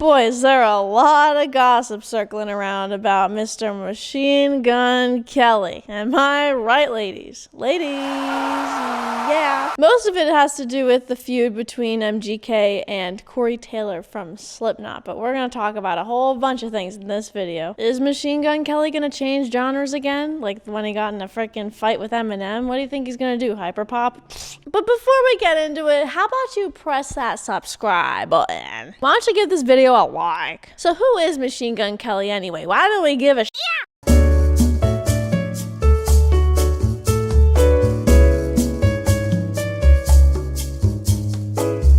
Boy, is there a lot of gossip circling around about Mr. Machine Gun Kelly. Am I right, ladies? Ladies, yeah. Most of it has to do with the feud between MGK and Corey Taylor from Slipknot, but we're going to talk about a whole bunch of things in this video. Is Machine Gun Kelly going to change genres again? Like when he got in a freaking fight with Eminem? What do you think he's going to do, hyperpop? But before we get into it, how about you press that subscribe button? Why don't you give this video a like? So who is Machine Gun Kelly anyway? Why don't we give a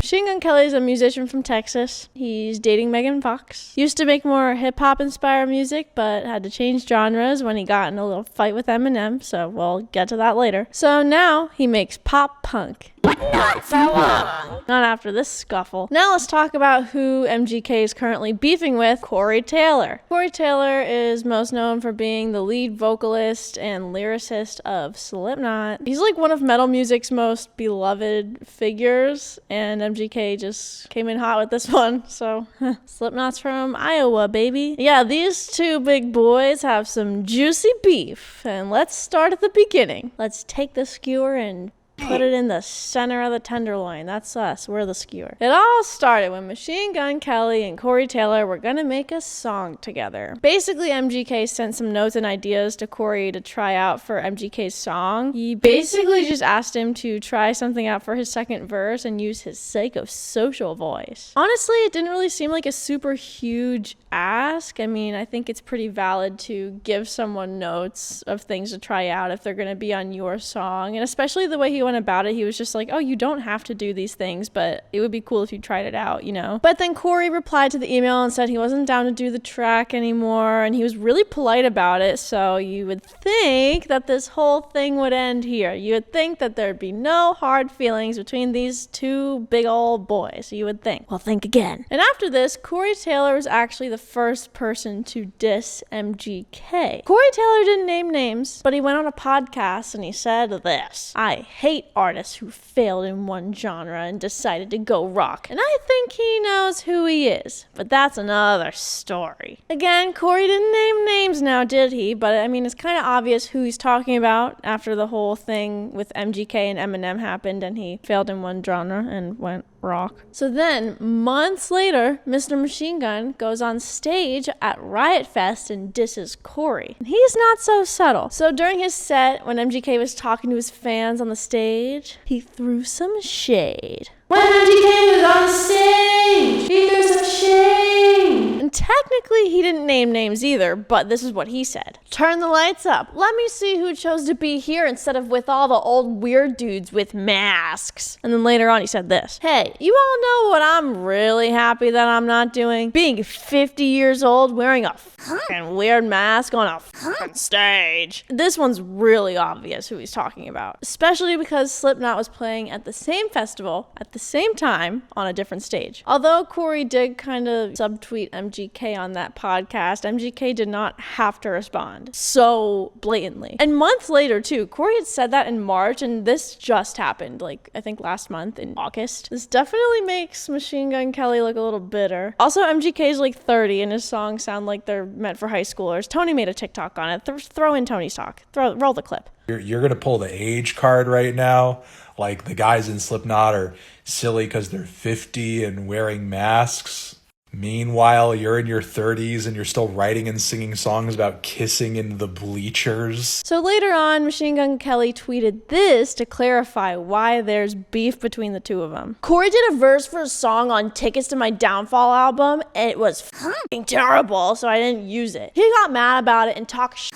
Machine Gun Kelly is a musician from Texas. He's dating Megan Fox. Used to make more hip-hop inspired music, but had to change genres when he got in a little fight with Eminem, so we'll get to that later. So now he makes pop punk. Not for long. Not after this scuffle. Now let's talk about who MGK is currently beefing with, Corey Taylor. Corey Taylor is most known for being the lead vocalist and lyricist of Slipknot. He's like one of metal music's most beloved figures, and MGK just came in hot with this one, so Slipknot's from Iowa, baby. Yeah, these two big boys have some juicy beef, and let's start at the beginning. Let's take the skewer and put it in the center of the tenderloin. That's us. We're the skewer. It all started when Machine Gun Kelly and Corey Taylor were gonna make a song together. Basically, MGK sent some notes and ideas to Corey to try out for MGK's song. He basically just asked him to try something out for his second verse and use his psychosocial voice. Honestly, it didn't really seem like a super huge ask. I mean, I think it's pretty valid to give someone notes of things to try out if they're gonna be on your song, and especially the way he went about it. He was just like, oh, you don't have to do these things, but it would be cool if you tried it out, you know? But then Corey replied to the email and said he wasn't down to do the track anymore, and he was really polite about it, so you would think that this whole thing would end here. You would think that there'd be no hard feelings between these two big old boys. You would think. Well, think again. And after this, Corey Taylor was actually the first person to diss MGK. Corey Taylor didn't name names, but he went on a podcast and he said this: I hate artists who failed in one genre and decided to go rock. And I think he knows who he is, but that's another story. Again, Corey didn't name names now, did he? But I mean, it's kind of obvious who he's talking about after the whole thing with MGK and Eminem happened and he failed in one genre and went rock. So then, months later, Mr. Machine Gun goes on stage at Riot Fest and disses Corey. And he's not so subtle. So during his set, when MGK was talking to his fans on the stage, he threw some shade. When MGK was on stage, he threw some shade. And technically, he didn't name names either, but this is what he said. Turn the lights up. Let me see who chose to be here instead of with all the old weird dudes with masks. And then later on, he said this: hey, you all know what I'm really happy that I'm not doing? Being 50 years old wearing a fucking weird mask on a fucking stage. This one's really obvious who he's talking about, especially because Slipknot was playing at the same festival at the same time on a different stage. Although Corey did kind of subtweet MGK on that podcast, MGK did not have to respond so blatantly. And months later too, Corey had said that in March, and this just happened, like I think last month in August. This definitely makes Machine Gun Kelly look a little bitter. Also, MGK's like 30 and his songs sound like they're meant for high schoolers. Tony made a TikTok on it. Throw in Tony's talk. Roll the clip. You're going to pull the age card right now. Like the guys in Slipknot are silly because they're 50 and wearing masks. Meanwhile, you're in your 30s and you're still writing and singing songs about kissing in the bleachers. So later on, Machine Gun Kelly tweeted this to clarify why there's beef between the two of them. Corey did a verse for a song on Tickets to My Downfall album, and it was fucking terrible, so I didn't use it. He got mad about it and talked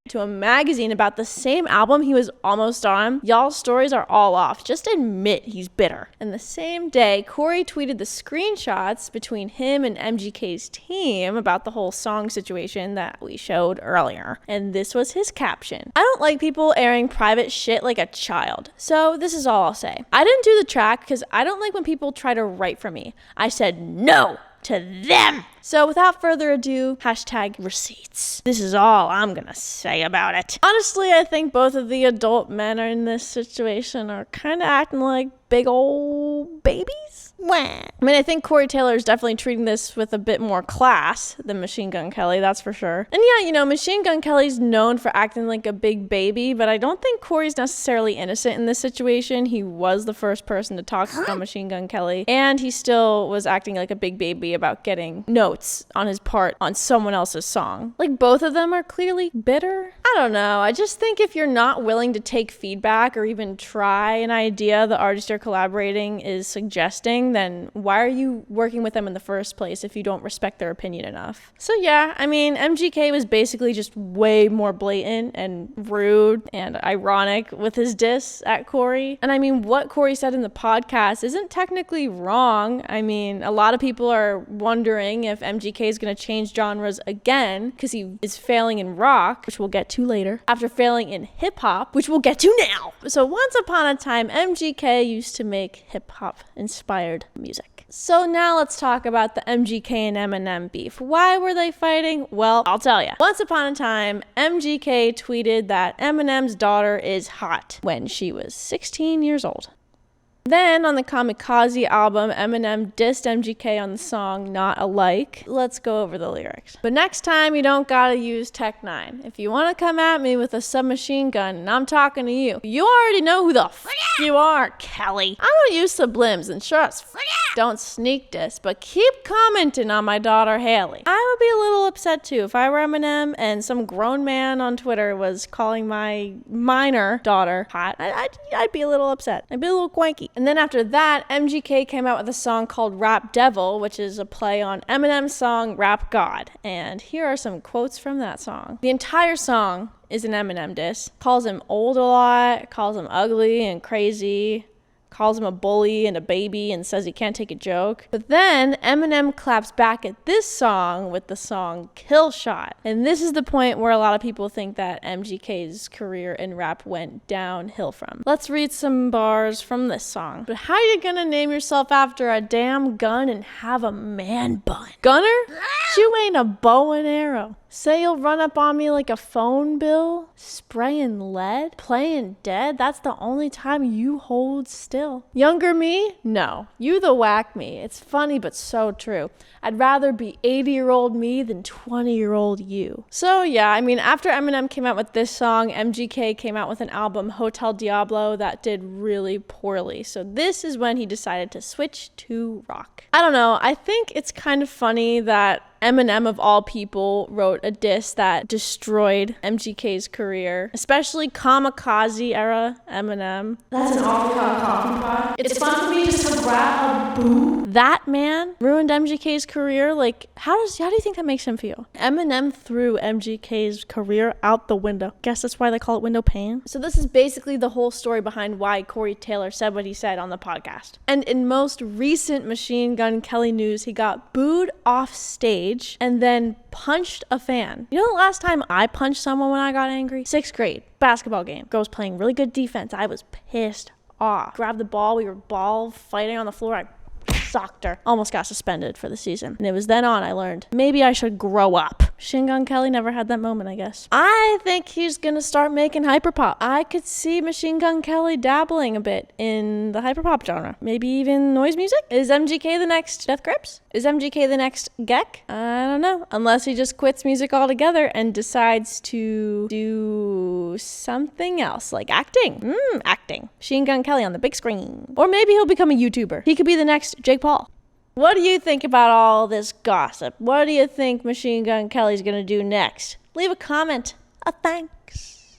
to a magazine about the same album he was almost on. Y'all's stories are all off. Just admit he's bitter. And the same day, Corey tweeted the screenshots between him and MGK's team about the whole song situation that we showed earlier. And this was his caption: I don't like people airing private shit like a child. So this is all I'll say. I didn't do the track because I don't like when people try to write for me. I said no to them. So without further ado, hashtag receipts. This is all I'm gonna say about it. Honestly, I think both of the adult men in this situation are kind of acting like big old babies. I mean, I think Corey Taylor is definitely treating this with a bit more class than Machine Gun Kelly, that's for sure. And yeah, you know, Machine Gun Kelly's known for acting like a big baby, but I don't think Corey's necessarily innocent in this situation. He was the first person to talk about Machine Gun Kelly, and he still was acting like a big baby about getting notes on his part on someone else's song. Like, both of them are clearly bitter. I don't know. I just think if you're not willing to take feedback or even try an idea the artist you're collaborating is suggesting, then why are you working with them in the first place if you don't respect their opinion enough? So yeah, I mean, MGK was basically just way more blatant and rude and ironic with his diss at Corey. And I mean, what Corey said in the podcast isn't technically wrong. I mean, a lot of people are wondering if MGK is going to change genres again because he is failing in rock, which we'll get to later, after failing in hip-hop, which we'll get to now. So once upon a time, MGK used to make hip-hop inspired music. So now let's talk about the MGK and Eminem beef. Why were they fighting? Well, I'll tell you. Once upon a time, MGK tweeted that Eminem's daughter is hot when she was 16 years old. Then, on the Kamikaze album, Eminem dissed MGK on the song Not Alike. Let's go over the lyrics. But next time, you don't gotta use Tech 9. If you wanna come at me with a submachine gun, and I'm talking to you, you already know who the f*** you are, Kelly. I don't use sublims, and sure as f*** don't sneak diss, but keep commenting on my daughter, Haley. I would be a little upset too if I were Eminem and some grown man on Twitter was calling my minor daughter hot. I'd be a little upset. I'd be a little quanky. And then after that, MGK came out with a song called Rap Devil, which is a play on Eminem's song Rap God. And here are some quotes from that song. The entire song is an Eminem diss. Calls him old a lot, calls him ugly and crazy, calls him a bully and a baby, and says he can't take a joke. But then Eminem claps back at this song with the song Kill Shot. And this is the point where a lot of people think that MGK's career in rap went downhill from. Let's read some bars from this song. But how you gonna name yourself after a damn gun and have a man bun? Gunner? You ain't a bow and arrow. Say you'll run up on me like a phone bill? Spraying lead? Playing dead? That's the only time you hold still. Younger me? No. You the whack me. It's funny but so true. I'd rather be 80-year-old me than 20-year-old you. So yeah, I mean, after Eminem came out with this song, MGK came out with an album, Hotel Diablo, that did really poorly. So this is when he decided to switch to rock. I don't know. I think it's kind of funny that Eminem, of all people, wrote a diss that destroyed MGK's career, especially Kamikaze era Eminem. That's an awful coffee pot. It's fun for me just to grab a boo. That man ruined MGK's career. Like, how do you think that makes him feel? Eminem threw MGK's career out the window. Guess that's why they call it window pane. So this is basically the whole story behind why Corey Taylor said what he said on the podcast. And in most recent Machine Gun Kelly news, he got booed off stage and then punched a fan. You know the last time I punched someone when I got angry? 6th grade, basketball game. Girl was playing really good defense. I was pissed off. Grabbed the ball. We were ball fighting on the floor. I socked her. Almost got suspended for the season. And it was then on I learned maybe I should grow up. Machine Gun Kelly never had that moment, I guess. I think he's gonna start making hyperpop. I could see Machine Gun Kelly dabbling a bit in the hyperpop genre. Maybe even noise music? Is MGK the next Death Grips? Is MGK the next Geck? I don't know. Unless he just quits music altogether and decides to do something else, like acting. Acting. Machine Gun Kelly on the big screen. Or maybe he'll become a YouTuber. He could be the next Jake Paul. What do you think about all this gossip? What do you think Machine Gun Kelly's gonna do next? Leave a comment. Thanks.